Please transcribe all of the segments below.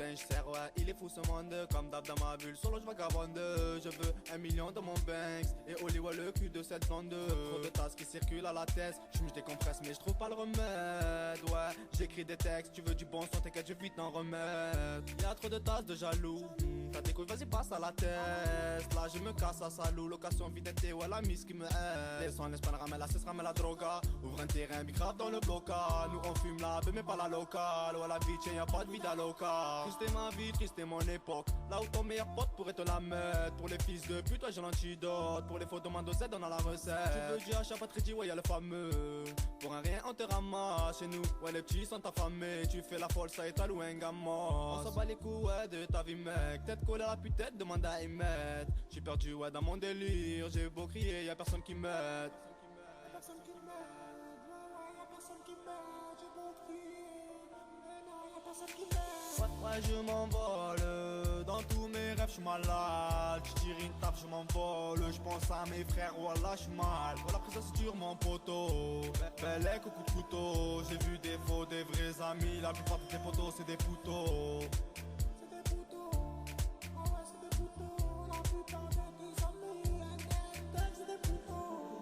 putain je sers, ouais, il est fou ce monde. Comme d'hab dans ma bulle, solo je vagabonde. Je veux 1 million dans mon Banks. Et Hollywood le cul de cette blonde. Trop de tasses qui circulent à la tête. Je décompresse mais je trouve pas le remède. Ouais, j'écris des textes, tu veux du bon son, t'inquiète je vais vite t'en remettre. Y'a trop de tasses de jaloux. T'as des couilles, vas-y passe à la tête. Là je me casse à salou, location vidété, ouais la miss qui me aide. Les sons, l'espagne ramène la cesse, ramène la droga. Ouvre un terrain, big grave dans le blocal. Nous on fume la mais pas la locale. Ouais la vie tiens, y'a pas de vida loca. Triste est ma vie, triste est mon époque. Là où ton meilleur pote pourrait te la mettre. Pour les fils de pute, ouais j'ai l'antidote. Pour les faux demandes de Z, on a la recette. Tu veux du achat, pas très dit, ouais y'a le fameux. Pour un rien on te ramasse chez nous. Ouais les petits sont affamés. Tu fais la folle, ça est à louer un gamin. On s'en bat les coups, ouais de ta vie mec. Tête collée à la pute-tête, demande à Emmett. J'suis perdu, ouais dans mon délire. J'ai beau crier, y'a personne qui m'aide. Personne qui m'aide, y'a personne qui m'aide. J'ai beau crier, y'a personne qui m'aide. Ouais je m'envole, dans tous mes rêves j'suis malade. J'tire une tape, je m'envole. J'pense à mes frères, voilà j'suis mal. Voilà après ça c'est dur mon poteau. Bel écho coup de couteau. J'ai vu des faux, des vrais amis. La plupart de tes potos c'est des poteaux.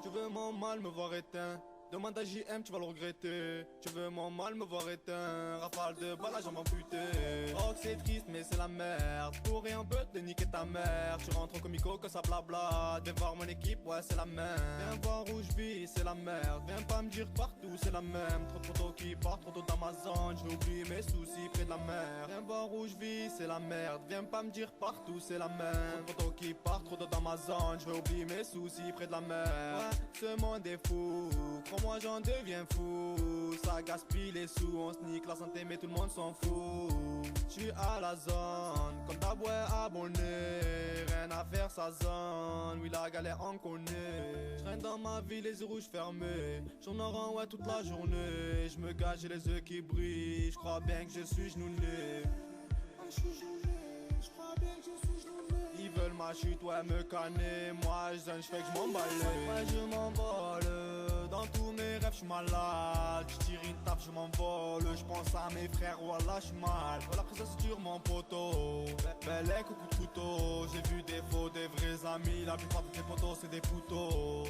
Tu veux mon mal me voir éteint. Demande à JM, tu vas le regretter. Tu veux mon mal me voir éteint. Rafale de balles, la jambe amputée. Oh que c'est triste mais c'est la merde. Pour rien peut te niquer ta mère. Tu rentres en comico que ça blabla. Viens voir mon équipe, ouais c'est la même. Viens voir où je vis, c'est la merde. Viens pas me dire partout, c'est la même. Trop de photos qui partent, trop d'eau dans ma zone. Je vais oublier mes soucis près de la mer. Viens voir où je vis, c'est la merde. Viens pas me dire partout, c'est la même. Trop de photos qui partent, trop d'eau dans ma zone. Je vais oublier mes soucis près de la mer. Ouais, ce monde est fou. Moi j'en deviens fou. Ça gaspille les sous, on sneak la santé mais tout le monde s'en fout. J'suis à la zone, comme d'hab ouais abonné. Rien à faire sa zone, oui la galère on connaît. J'traîne dans ma vie les yeux rouges fermés. J'en aurai ouais toute la journée. J'me gâche j'ai les yeux qui brillent. J'crois bien que je suis genoulé. Ils veulent ma chute, ouais me canner. Moi je fais que je m'emballe. Ouais je m'envole. Dans tous mes rêves j'suis malade. J'tire une tape, je m'envole. J'pense à mes frères, voilà j'suis mal. Voilà après ça c'est dur mon poteau. Bel écho coup de couteau. J'ai vu des faux, des vrais amis. La plupart de tes potos c'est des poteaux.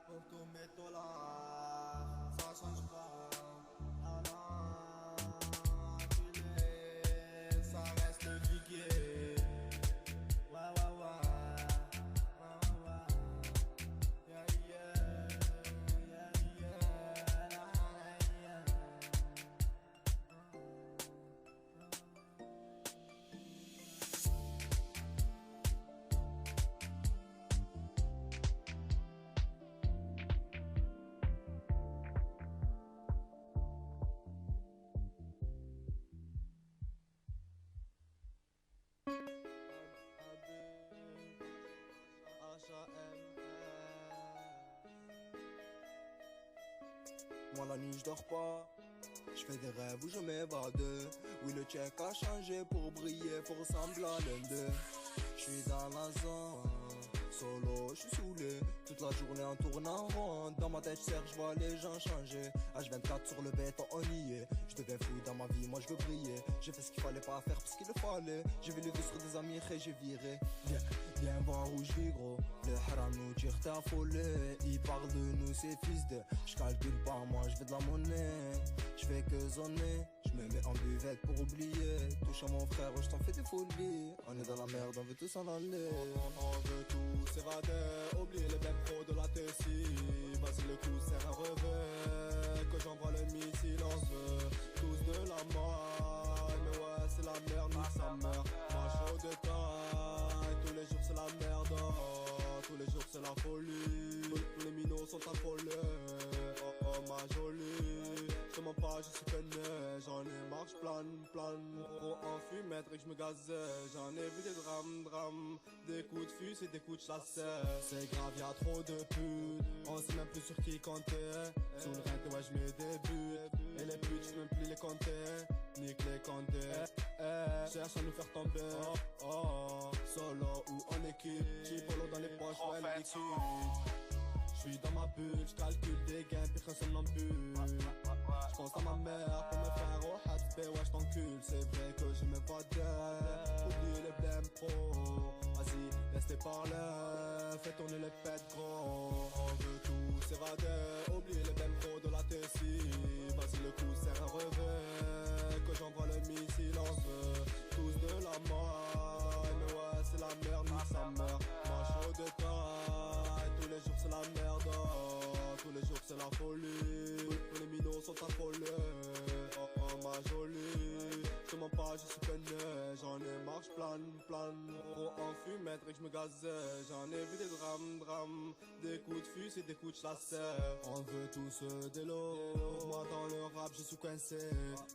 Pour tous mes dollars, ça change pas. Ah non, ça reste vigué. Ouais, ouais, ouais. Yeah, yeah. Yeah, yeah. Moi la nuit je dors pas. Je fais des rêves où je m'évade. Oui le check a changé pour briller. Faut ressembler à l'un d'eux. Je suis dans la zone. Solo, je suis saoulé. Toute la journée en tournant rond. Dans ma tête je vois les gens changer. H24 sur le béton on y est. Je deviens fou dans ma vie, moi je veux briller. J'ai fait ce qu'il fallait pas faire parce qu'il le fallait. J'ai vu les vues sur des amis et j'ai viré. Viens voir où je vis gros. Le haram nous tire t'es affolé. Ils parlent de nous ces fils de. Je calcule pas moi je veux de la monnaie. Je fais que zoner. Je me mets en buvette pour oublier. Touche à mon frère, je t'en fais des folies. On est dans la merde, on veut tous en aller. On veut tous s'évader. Oublier les mêmes pros de la Tessie. Vas-y le coup c'est un revers. Que j'envoie le missile, on veut tous de la mort. Mais ouais c'est la merde, nous ça meurt. Moi chaud de taille. Tous les jours c'est la merde. Tous les jours c'est la folie. Tous les minots sont affolés. Oh oh ma jolie. Je te mens pas, je suis peiné. J'en ai marre, j'plane. Gros en fumette et que j'me gazais. J'en ai vu des drames. Des coups de fus et des coups de chassé. C'est grave, y'a trop de putes. On sait même plus sur qui compter. Sous le rent, ouais j'mets des buts. Et les putes, j'peux même plus les compter. Nique les compter. Cherche à nous faire tomber. solo ou en équipe. J'suis polo dans les poches, ouais les liquides. J'suis dans ma bulle, j'calcule des gains, pire qu'un somnambule. J'pense à ma mère pour me faire au hatspé, ouais j't'encule. C'est vrai que je me vois bien, oublie les blèmes pro. Vas-y, laisse les parler, fais tourner les pètes gros. On veut tous s'évader, oublie les blèmes pro de la Tessie. Vas-y le coup c'est un revers, que j'envoie le missile, on veut tous de la mort. Mais ouais c'est la merde, nique sa mère. Moi chaud de taille, tous les jours c'est la merde, oh, tous les jours c'est la folie. Tous les minots sont affolés, oh oh ma jolie. Je te mens pas, je suis peiné, j'en ai marre, j'plane. Gros en fumette, et que je me gazais. J'en ai vu des drames, des coups de fusil et des coups de chasseur. On veut tous des lots, moi dans le rap je suis coincé.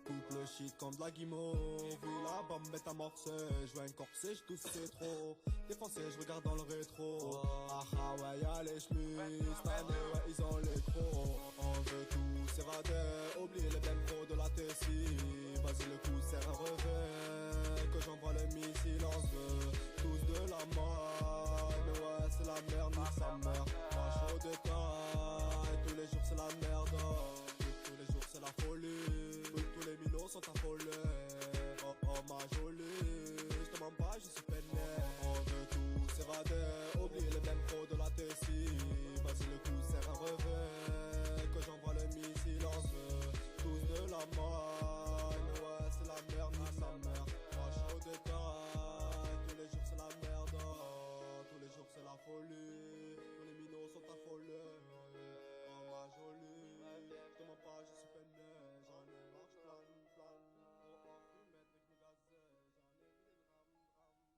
Coupe le shit comme de la guimauve, oui la bombe est amorcée. Je veux un corset, je tousse c'est trop. Défoncé, je regarde dans le rétro. Ah ah ouais y'a les ch'mis, cette année ouais ils ont les crocs. On veut tous s'évader, oublier les blèmes pros de la Tessie. Vas-y le coup c'est un revers, que j'envoie le missile, on veut tous de la mort. Mais ouais c'est la merde, nique sa mère. Moi chaud de taille, tous les jours c'est la merde, oh. Tous les jours c'est la folie, tous les minots sont affolés. Oh oh ma jolie, je te mens pas, je suis peiné. On veut tous s'évader, oublier les mêmes pros de la Tessie. Vas-y le coup c'est un revers, que j'envoie le missile, on veut tous de la mort. Mais ouais c'est la merde, nique sa mère. Moi chaud de taille, tous les jours c'est la merde, oh. Tous les jours c'est la folie, tous les minots sont affolés. Oh ma jolie, je te mens pas, je suis peiné. J'en ai marre, j'plane. Oh oh fumette, avec mes gazets. J'en ai vu des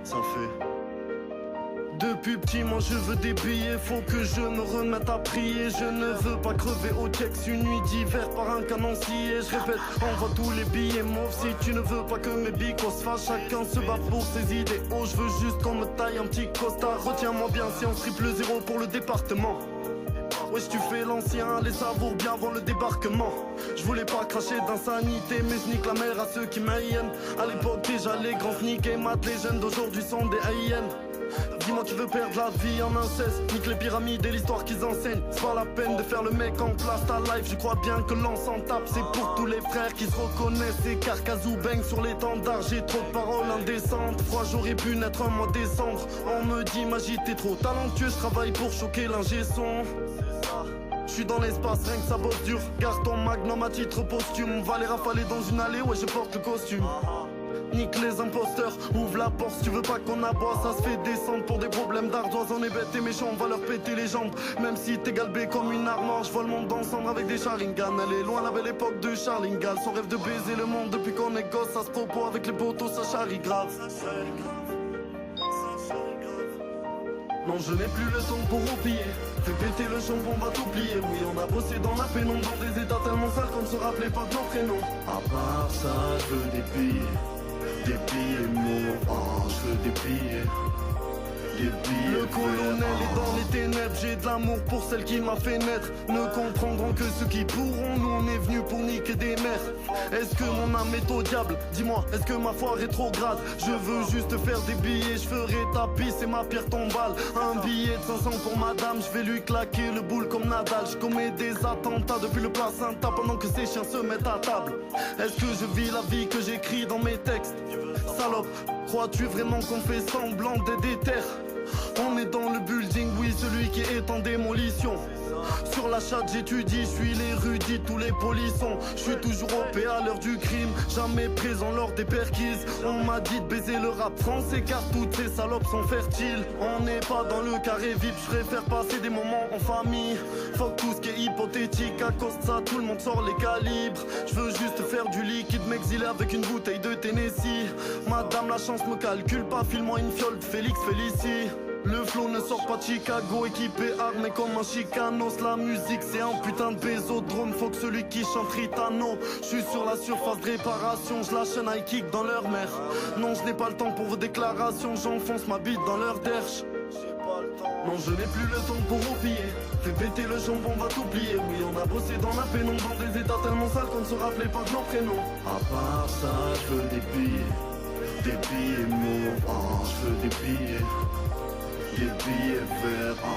Ça fait. Depuis petit, moi je veux des billets, faut que je me remette à prier. Je ne veux pas crever au Tex une nuit d'hiver par un canoncier. Je répète, envoie tous les billets mauves si tu ne veux pas que mes bicos se fassent. Chacun se bat pour ses idéaux, je veux juste qu'on me taille un petit costard. Retiens-moi bien si on triple 0 pour le département. Wesh tu fais l'ancien, les savours bien avant le débarquement. Je voulais pas cracher d'insanité, mais je nique la mère à ceux qui m'haïennent. À l'époque déjà les grands niquaient, mat les jeunes d'aujourd'hui sont des haïennes. Dis-moi tu veux perdre la vie en inceste, nique les pyramides et l'histoire qu'ils enseignent. C'est pas la peine de faire le mec en place ta life, je crois bien que l'on s'en tape. C'est pour tous les frères qui se reconnaissent, et Carcazou baigne sur l'étendard. J'ai trop de paroles indécentes, froid j'aurais pu naître un mois décembre. On me dit Magie t'es trop talentueux, je travaille pour choquer l'ingé son. Je suis dans l'espace, rien que ça bosse dur. Garde ton magnum à titre posthume. On va les rafaler dans une allée, ouais je porte le costume. Nique les imposteurs, ouvre la porte si tu veux pas qu'on aboie. Ça se fait descendre pour des problèmes d'ardoise. On est bêtes et méchants, on va leur péter les jambes. Même si t'es galbé comme une armoire, je vois le monde ensemble avec des Sharingan. Elle est loin la belle époque de Charlingal. Son rêve de baiser le monde depuis qu'on est gosse. Ça se propos avec les potos, ça charrie grave. Non je n'ai plus le temps pour oublier. Fais péter le champ, on va t'oublier. Oui on a bossé dans la pénombre, dans des états tellement sales qu'on ne se rappelait pas de nos prénoms. À part ça je veux des billets mots, oh je veux des billets. Le colonel est dans les ténèbres, j'ai de l'amour pour celle qui m'a fait naître. Ne comprendront que ceux qui pourront, nous on est venus pour niquer des mères. Est-ce que mon âme est au diable? Dis-moi, est-ce que ma foi rétrograde? Je veux juste faire des billets, je ferai tapis, c'est ma pierre tombale. Un billet de 500 pour madame, je vais lui claquer le boule comme Nadal. Je commets des attentats depuis le placenta pendant que ces chiens se mettent à table. Est-ce que je vis la vie que j'écris dans mes textes? Salope, crois-tu vraiment qu'on fait semblant d'être des terres? On est dans le building, oui, celui qui est en démolition. Sur la chatte j'étudie, je suis l'érudit, tous les polissons. Je suis toujours OP à l'heure du crime, jamais présent lors des perquises. On m'a dit de baiser le rap français car toutes ces salopes sont fertiles. On n'est pas dans le carré VIP, je préfère passer des moments en famille. Fuck tout ce qui est hypothétique, à cause de ça tout le monde sort les calibres. Je veux juste faire du liquide, m'exiler avec une bouteille de Tennessee. Madame la chance me calcule pas, file-moi une fiole de Félix Félicie. Le flow ne sort pas de Chicago, équipé armé comme un chicanos. La musique c'est un putain de bésodrome, faut que celui qui chante Ritano. Je suis sur la surface de réparation, je lâche un high kick dans leur mer. Non je n'ai pas le temps pour vos déclarations, j'enfonce ma bite dans leur derche. Non je n'ai plus le temps pour oublier. Fais péter le jambon, on va t'oublier. Oui on a bossé dans la pénombre, dans des états tellement sales qu'on ne se rappelait pas de nos prénoms. À part ça je veux des billets mauves, oh, je veux des billets verts, oh.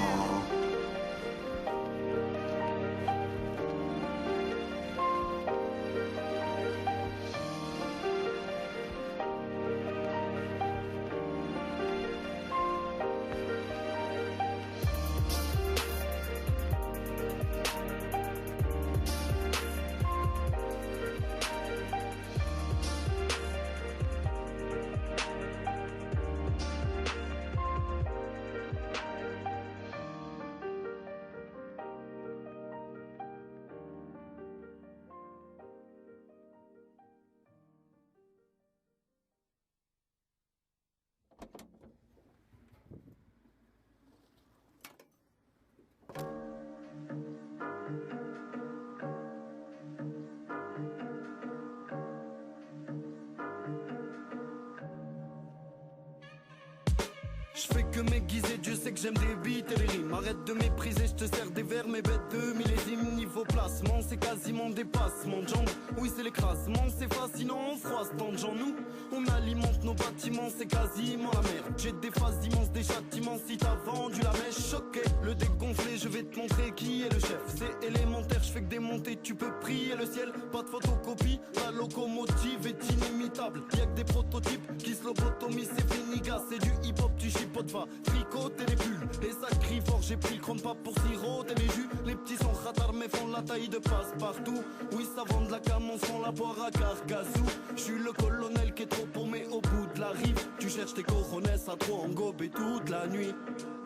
Je fais que m'aiguiser, Dieu sait que j'aime des beats et les rimes. Arrête de mépriser, je te sers des vers, mes bêtes de millésimes. Niveau placement, c'est quasiment dépassement de jambes. Oui c'est l'écrasement, c'est fascinant, on froisse tant de gens. Nous, on alimente nos bâtiments, c'est quasiment la merde. J'ai des phases immenses, des châtiments, si t'as vendu la mèche. Choqué, le dégonflé, je vais te montrer qui est le chef. C'est élémentaire, je fais que démonter, tu peux prier le ciel. Pas de photocopie, la locomotive est inimitable. Y'a que des prototypes qui se lobotomisent, c'est fini gars, c'est du hip hop, tu chipotes, va tricoter les pulls. Et ça crie fort, j'ai pris le chrome pas pour siroter les jus. Les petits sont radars mais font la taille de passe-partout. Oui ça vend de la cam, on s'en la boire à Carcassou. Je suis le colonel qui est trop paumé au bout de la rive. Tu cherches tes coronesses à trop engober toute la nuit.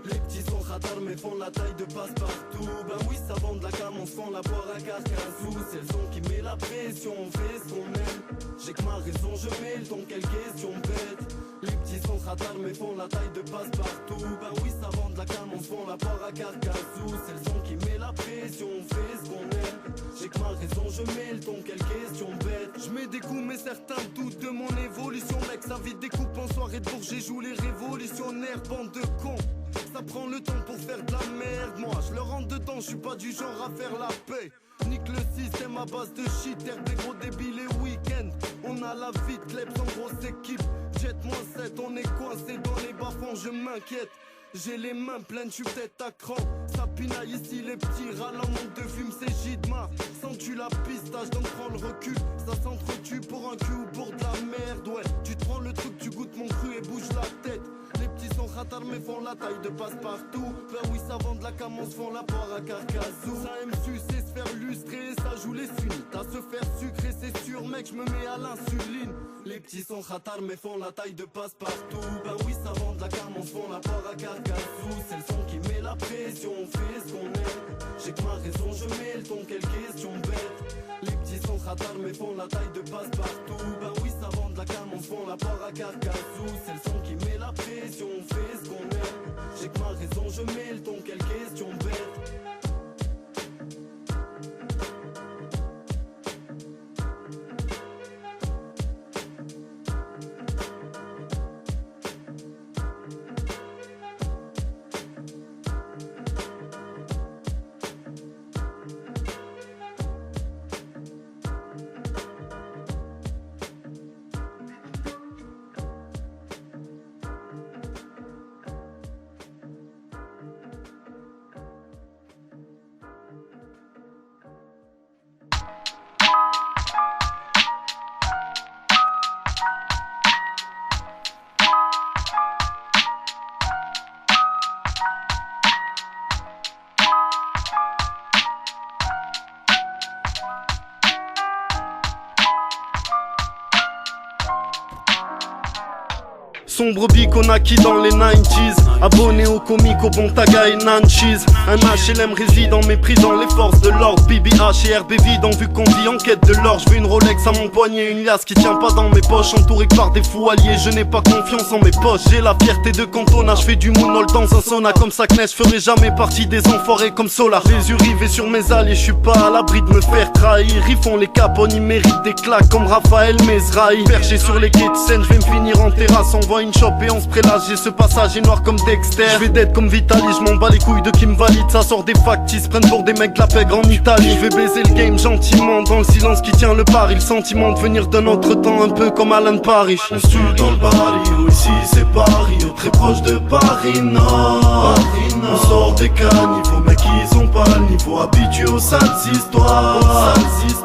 Les petits sont radars mais font la taille de passe-partout. Ben oui ça vend de la cam, on s'en la boire à Carcassou. C'est le son qui met la pression, on fait ce qu'on aime. J'ai que ma raison, je mets le ton, quelle question bête. Les petits sont radars mais font la taille de passe-partout. Ben oui ça vend de la cam, on se font la boire à Carcassou. C'est le son qui met la pression, on fait ce qu'on aime. J'ai que ma raison, je mets le ton, quelle question bête. Je mets des coups mais certains doutent de mon évolution. Mec ça vide des coupes en soirée de Bourget, joue les révolutionnaires, bande de cons. Ça prend le temps pour faire de la merde. Moi je le rentre dedans, je suis pas du genre à faire la paix. Nique le système à base de shit, air des gros débiles les week-ends. On a la vie de Klebs en grosse équipe. Jet -7, on est coincé dans les bas-fonds, je m'inquiète. J'ai les mains pleines, je suis peut-être à cran. Ça pinaille ici, les petits râles en manque de fume, c'est Gidma. Sens-tu la pistache, donc prends le recul. Ça s'entretue pour un cul ou pour de la merde, ouais. Tu te prends le truc, tu goûtes mon cru et bouge la tête. Les petits sont radars mais font la taille de passe-partout. Ben oui, ça vend de la cam, on se font la poire à Carcassou. Ça aime sucer, se faire lustrer, ça joue les sunnites. À se faire sucrer, c'est sûr, mec, je me mets à l'insuline. Les petits sont radars mais font la taille de passe-partout. Ben oui, ça vend de la cam, on se font la poire à Carcassou. C'est le son qui met la pression, on fait ce qu'on aime. J'ai que ma raison, je mets le ton, quelle question bête. Les petits sont radars mais font la taille de passe-partout. Ben oui, ça vend de la cam, on se font la poire à Carcassou. C'est le son qui met la pression, on fait ce qu'on aime. J'ai que ma raison, je mets le ton, quelle question bête. sombre bic qu'on acquis dans les 90s. Abonné au comique, au bon taga et nanchis. Un HLM résident méprisant les forces de l'ordre. BBH et RB vide en vue qu'on vit en quête de l'or. Je veux une Rolex à mon poignet, une liasse qui tient pas dans mes poches. Entouré par des fous alliés, je n'ai pas confiance en mes poches. J'ai la fierté de Cantona, je fais du moonwalk dans un sauna. Comme ça je ferai jamais partie des enfoirés comme Solar. Les yeux rivés sur mes alliés, je suis pas à l'abri de me faire trahir. Ils font les capones, ils méritent des claques comme Raphaël Mesrahi. Perché sur les quais de Seine, je vais me finir en terrasse. On voit une shop et on se prélage. J'ai ce passage est noir comme Dexter. Je vais d'être comme Vitali, je m'en bats les couilles de qui me valide. Ça sort des factices, prennent pour des mecs de la pègre en Italie. Je vais baiser le game gentiment, dans le silence qui tient le pari. Le sentiment de venir d'un autre temps, un peu comme Alan Parrish. On se tue dans le baril, ici c'est Paris, ou très proche de Paris Nord. On sort des caniveaux, mecs ils ont pas le niveau, habitués aux sales histoires.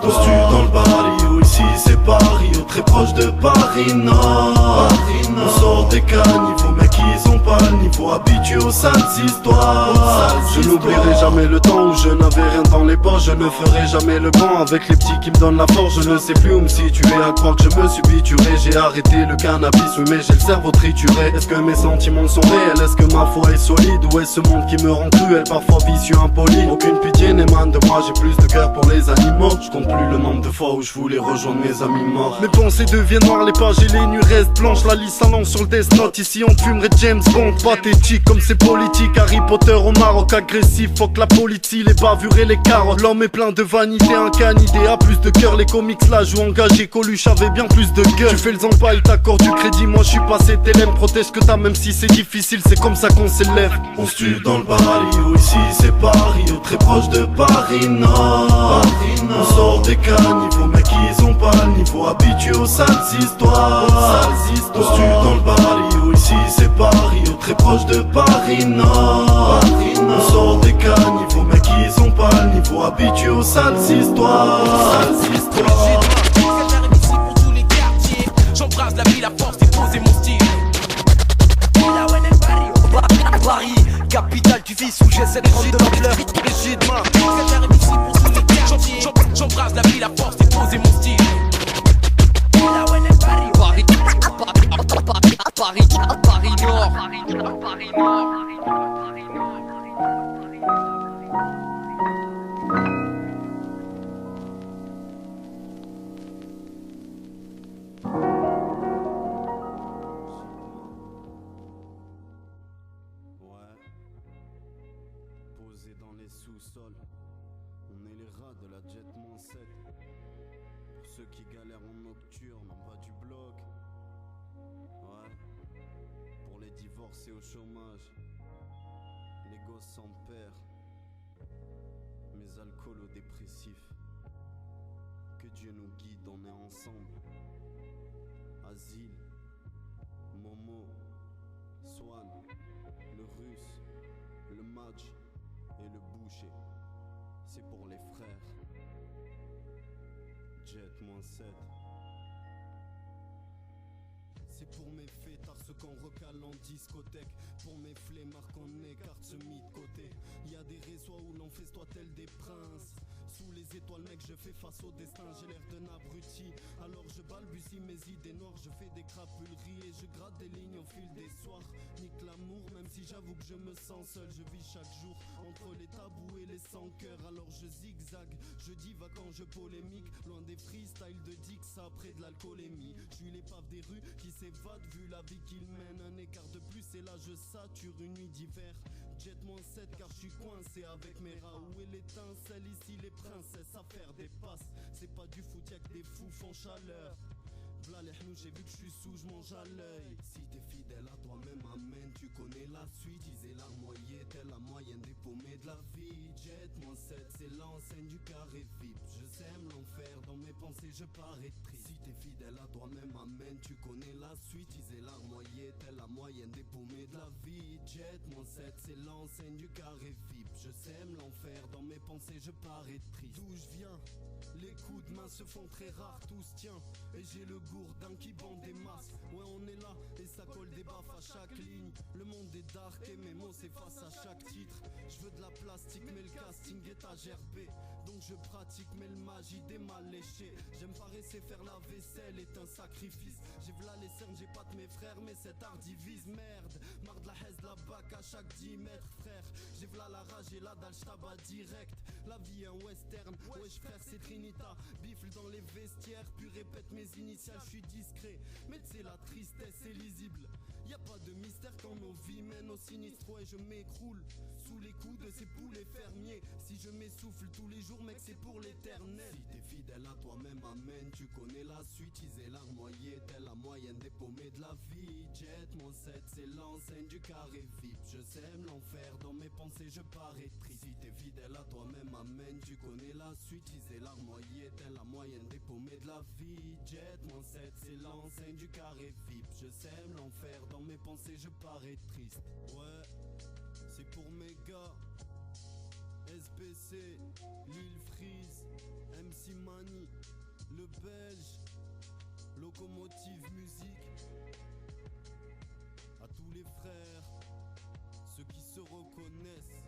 On se tue dans le baril, ici c'est Paris, ou très proche de Paris Nord. On sort des caniveaux, mecs ils ont pas le niveau, habitués aux sales histoires. Je n'oublierai jamais le temps où je n'avais rien dans les poches. Je ne ferai jamais le banc avec les petits qui me donnent la force. Je ne sais plus où me situer, à croire que je me suis bituré. J'ai arrêté le cannabis, oui mais j'ai le cerveau trituré. Est-ce que mes sentiments sont réels? Est-ce que ma foi est solide? Ou est-ce ce monde qui me rend cruel, parfois vicieux, impoli? Aucune pitié n'émane de moi, j'ai plus de cœur pour les animaux. Je compte plus le nombre de fois où je voulais rejoindre mes amis morts. Mes pensées deviennent noires, les pages et les nuits restent blanches. La liste s'allonge sur le Death Note, ici on fumerait James Bond. Pathétique comme c'est politique, Harry Potter au Maroc. Agressif, fuck la politique, les bavures et les carottes. L'homme est plein de vanité, un canidé a plus de cœur. Les comics là jouent engagé, Coluche avait bien plus de gueule. Tu fais le zampa, il t'accorde du crédit, moi je suis passé TLM. Protège que t'as même si c'est difficile, c'est comme ça qu'on s'élève. On se tue dans le baril, ici c'est Paris, ou très proche de Paris Nord. On sort des caniveaux, mecs ils ont pas le niveau, habitués aux sales histoires. On se tue dans le baril, ici c'est Paris, ou très proche de Paris Nord. On sort des caniveaux, mecs ils ont pas le niveau, habitués aux sales histoires. J'arrive ici pour tous les quartiers. J'embrasse la ville, la force et poser mon style. Paris, capitale du vice où j'essaie de prendre de l'ampleur. J'arrive ici pour tous les quartiers. J'embrasse la ville, la force et poser mon style. Paris Nord. Posé dans les sous-sols, on est les rats de la Jet-7. Pour ceux qui galèrent en nocturne, en bas du bloc. Ouais. Pour les divorcés au chômage, les gosses sans père, mes alcoolo-dépressifs. Que Dieu nous guide, on est ensemble. Asile, Momo, Swan, le russe, le match et le boucher. C'est pour les frères. Jet-7. C'est pour mes fêtards, ceux qu'on recale en discothèque. Pour mes flemmards qu'on écarte ce mis de côté. Y'a des réseaux où l'on festoie tel des princes. Sous les étoiles mec je fais face au destin. J'ai l'air d'un abruti, alors je balbutie mes idées noires. Je fais des crapuleries et je gratte des lignes au fil des soirs. Nique l'amour même si j'avoue que je me sens seul. Je vis chaque jour entre les tabous et les sans cœur. Alors je zigzague, je divague quand je polémique. Loin des freestyles de Dix après de l'alcoolémie. Je suis l'épave des rues qui s'évade vu la vie qu'il mène. Un écart de plus et là je sature une nuit d'hiver. Jet-7 car je suis coincé avec mes rats. Où est l'étincelle ici les princesses à faire des passes. C'est pas du foot y'a que des fous font chaleur. V'là les hnous, j'ai vu que je suis sous, je mange à l'œil. Si t'es fidèle à toi-même, amen, tu connais la suite. Ils est larmoyé, telle la moyenne des paumés de la vie. Jet-7, c'est l'enseigne du carré VIP. Je sème l'enfer, dans mes pensées je parais triste. Si t'es fidèle à toi-même, amen, tu connais la suite. Ils est larmoyé, telle la moyenne des paumés de la vie. Jet-7, c'est l'enseigne du carré VIP. Je sème l'enfer, dans mes pensées je parais triste. D'où je viens, les coups de main se font très rares, tout se tient. Et j'ai le gourdin qui vend des masques. Ouais on est là et ça colle des baffes à chaque ligne. Le monde est dark et mes mots s'effacent à chaque titre. Je veux de la place fantastique, mais le casting est à gerber. Donc je pratique, mais le magie des mal léchés. J'aime paresser, faire la vaisselle est un sacrifice. J'ai v'là les cernes, j'ai pas de mes frères, mais cet art divise. Merde, marre de la haise, de la bac à chaque 10 mètres, frère. J'ai v'là la rage et la dalle, j'tabac direct. La vie est un western, wesh frère, c'est Trinita. Bifle dans les vestiaires, puis répète mes initiales, je suis discret. Mais tu sais, la tristesse est lisible. Y a pas de mystère quand nos vies mènent au sinistre. Ouais, je m'écroule sous les coups de ces poulets fermiers. Si je m'essouffle tous les jours, mec, c'est pour l'éternel. Si t'es fidèle à toi-même, amen. Tu connais la suite, utiliser l'armoyer, telle la moyenne des paumés de la vie. Jet, mon set, c'est l'enseigne du carré VIP. Je sème l'enfer, dans mes pensées, je parais triste. Si t'es fidèle à toi-même, amen. Tu connais la suite, utiliser l'armoyer, telle la moyenne des paumés de la vie. Jet, mon set, c'est l'enseigne du carré VIP. Je sème l'enfer, dans mes pensées, je parais triste. Ouais, c'est pour mes gars. SBC, Lil Freeze, MC Mani, le Belge, Locomotive Musique. À tous les frères, ceux qui se reconnaissent.